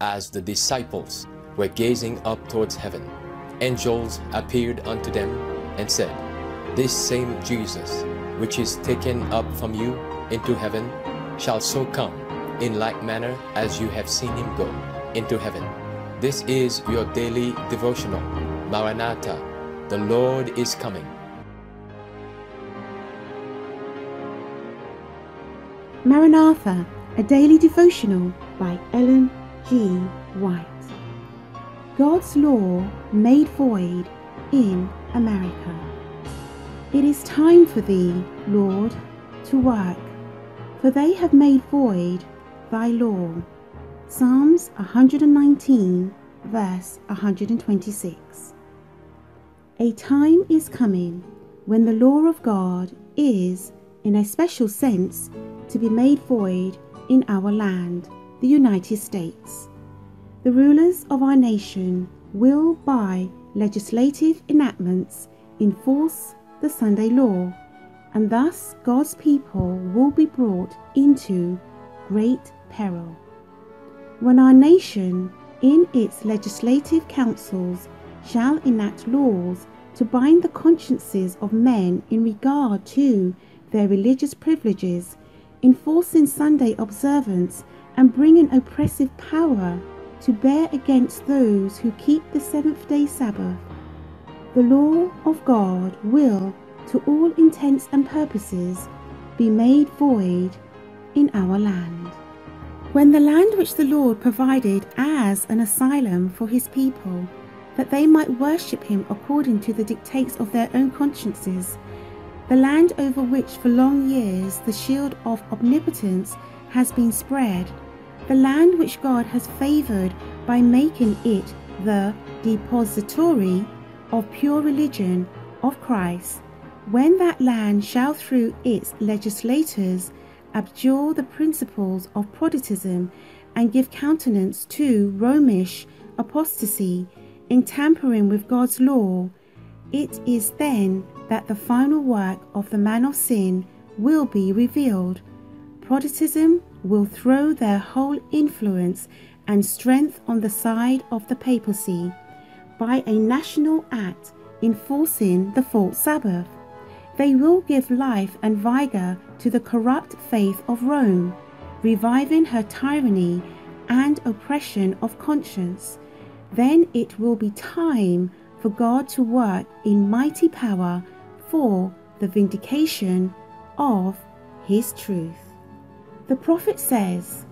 as the disciples were gazing up towards heaven, angels appeared unto them and said, This same Jesus, which is taken up from you into heaven, shall so come in like manner as you have seen him go into heaven. This is your daily devotional. Maranatha, the Lord is coming. Maranatha, a daily devotional by Ellen G. White. God's law made void in America. It is time for thee, Lord, to work, for they have made void thy law. Psalms 119, verse 126. A time is coming when the law of God is, in a special sense, to be made void in our land, the United States. The rulers of our nation will, by legislative enactments, enforce the Sunday law, and thus God's people will be brought into great peril. When our nation, in its legislative councils, shall enact laws to bind the consciences of men in regard to their religious privileges, enforcing Sunday observance and bringing oppressive power to bear against those who keep the seventh-day Sabbath, the law of God will, to all intents and purposes, be made void in our land. When the land which the Lord provided as an asylum for his people, that they might worship him according to the dictates of their own consciences, the land over which for long years the shield of omnipotence has been spread, the land which God has favoured by making it the depository of pure religion of Christ, when that land shall through its legislators abjure the principles of Protestantism and give countenance to Romish apostasy in tampering with God's law, it is then that the final work of the man of sin will be revealed. Protestantism will throw their whole influence and strength on the side of the papacy by a national act enforcing the false Sabbath. They will give life and vigour to the corrupt faith of Rome, reviving her tyranny and oppression of conscience. Then it will be time for God to work in mighty power for the vindication of his truth. The prophet says,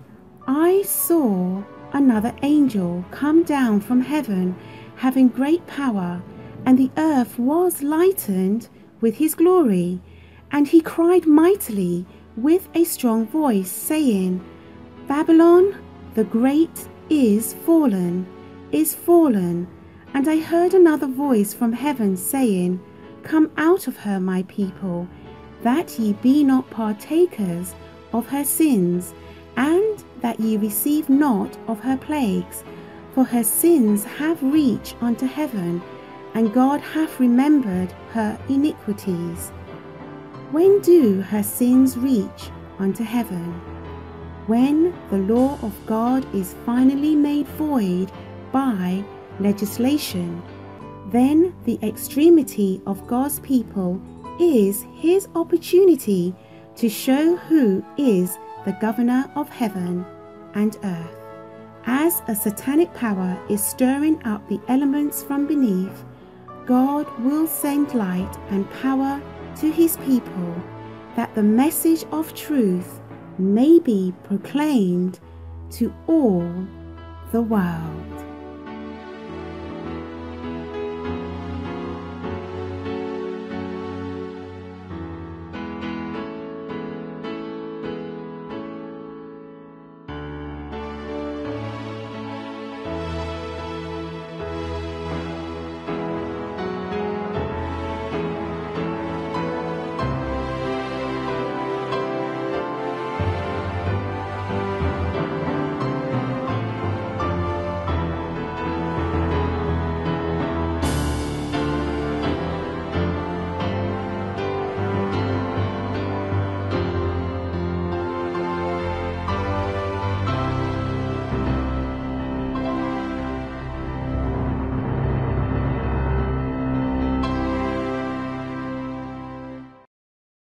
I saw another angel come down from heaven, having great power, and the earth was lightened with his glory. And he cried mightily with a strong voice, saying, Babylon the great is fallen. And I heard another voice from heaven saying, Come out of her, my people, that ye be not partakers of her sins, and that ye receive not of her plagues. For her sins have reached unto heaven, and God hath remembered her iniquities. When do her sins reach unto heaven? When the law of God is finally made void by legislation, then the extremity of God's people is his opportunity to show who is the governor of heaven and earth. As a satanic power is stirring up the elements from beneath, God will send light and power to his people, that the message of truth may be proclaimed to all the world.